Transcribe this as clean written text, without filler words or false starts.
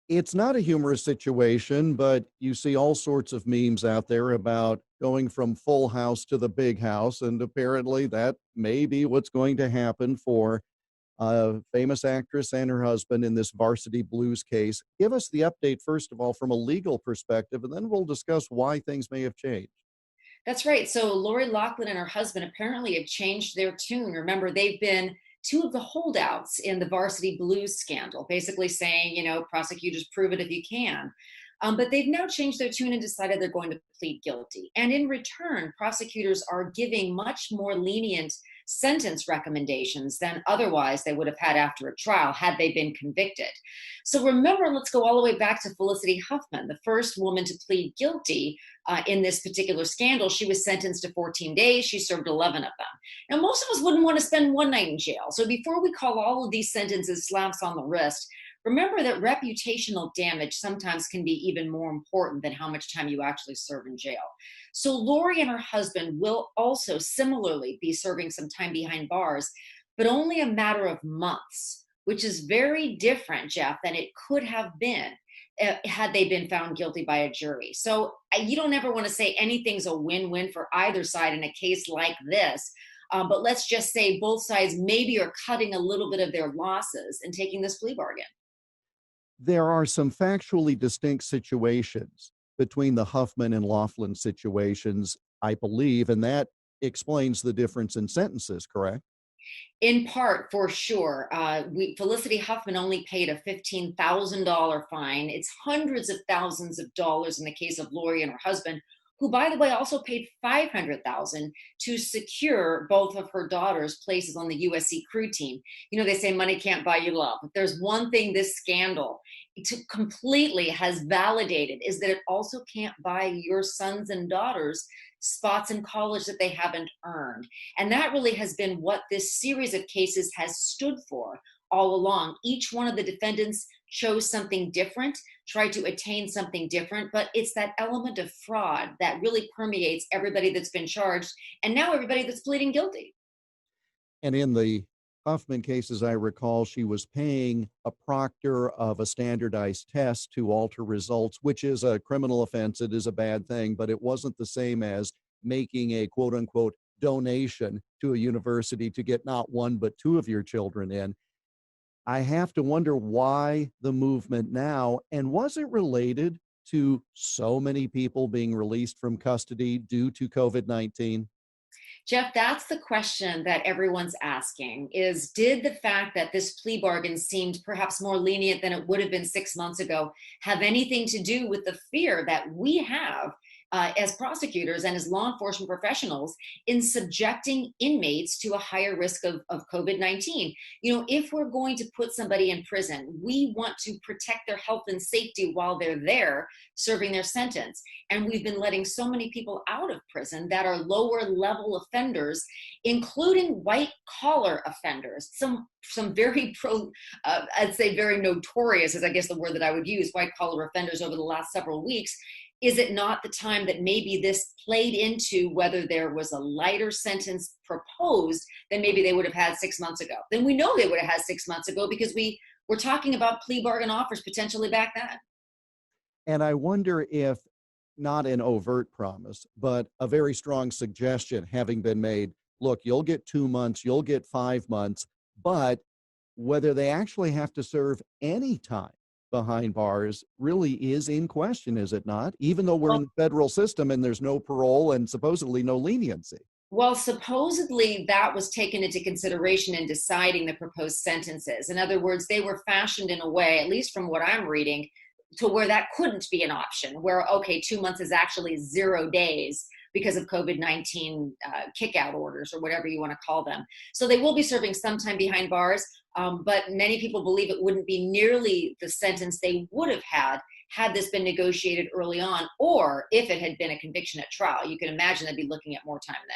It's not a humorous situation, but you see all sorts of memes out there about going from Full House to the Big House, and apparently that may be what's going to happen for a famous actress and her husband in this Varsity Blues case. Give us the update, first of all, from a legal perspective, and then we'll discuss why things may have changed. That's right. So Lori Loughlin and her husband apparently have changed their tune. Remember, they've been two of the holdouts in the Varsity Blues scandal, basically saying, prosecutors prove it if you can. But they've now changed their tune and decided they're going to plead guilty. And in return, prosecutors are giving much more lenient sentence recommendations than otherwise they would have had after a trial had they been convicted. So remember, let's go all the way back to Felicity Huffman, the first woman to plead guilty in this particular scandal. She was sentenced to 14 days. She served 11 of them. Now, most of us wouldn't want to spend one night in jail. So before we call all of these sentences slaps on the wrist, remember that reputational damage sometimes can be even more important than how much time you actually serve in jail. So Lori and her husband will also similarly be serving some time behind bars, but only a matter of months, which is very different, Jeff, than it could have been had they been found guilty by a jury. So you don't ever want to say anything's a win-win for either side in a case like this. But let's just say both sides maybe are cutting a little bit of their losses and taking this plea bargain. There are some factually distinct situations between the Huffman and Laughlin situations, I believe, and that explains the difference in sentences, correct? In part, for sure. Felicity Huffman only paid a $15,000 fine. It's hundreds of thousands of dollars in the case of Lori and her husband, who, by the way, also paid $500,000 to secure both of her daughters' places on the USC crew team. They say money can't buy you love. If there's one thing this scandal completely has validated is that it also can't buy your sons and daughters spots in college that they haven't earned. And that really has been what this series of cases has stood for all along. Each one of the defendants chose something different, tried to attain something different, but it's that element of fraud that really permeates everybody that's been charged and now everybody that's pleading guilty. And in the Huffman case, as I recall, she was paying a proctor of a standardized test to alter results, which is a criminal offense. It is a bad thing, but it wasn't the same as making a quote unquote donation to a university to get not one, but two of your children in. I have to wonder why the movement now, and was it related to so many people being released from custody due to COVID-19? Jeff, that's the question that everyone's asking is, did the fact that this plea bargain seemed perhaps more lenient than it would have been 6 months ago have anything to do with the fear that we have as prosecutors and as law enforcement professionals in subjecting inmates to a higher risk of COVID-19? If we're going to put somebody in prison, we want to protect their health and safety while they're there serving their sentence. And we've been letting so many people out of prison that are lower level offenders, including white collar offenders. Some very I'd say very notorious is I guess the word that I would use, white collar offenders over the last several weeks. Is it not the time that maybe this played into whether there was a lighter sentence proposed than maybe they would have had 6 months ago? Then we know they would have had 6 months ago because we were talking about plea bargain offers potentially back then. And I wonder if not an overt promise, but a very strong suggestion having been made, look, you'll get 2 months, you'll get 5 months, but whether they actually have to serve any time behind bars really is in question, is it not? Even though we're in the federal system and there's no parole and supposedly no leniency. Well, supposedly that was taken into consideration in deciding the proposed sentences. In other words, they were fashioned in a way, at least from what I'm reading, to where that couldn't be an option, where, okay, 2 months is actually 0 days because of COVID-19 kick-out orders or whatever you want to call them. So they will be serving some time behind bars, but many people believe it wouldn't be nearly the sentence they would have had this been negotiated early on, or if it had been a conviction at trial. You can imagine they'd be looking at more time then.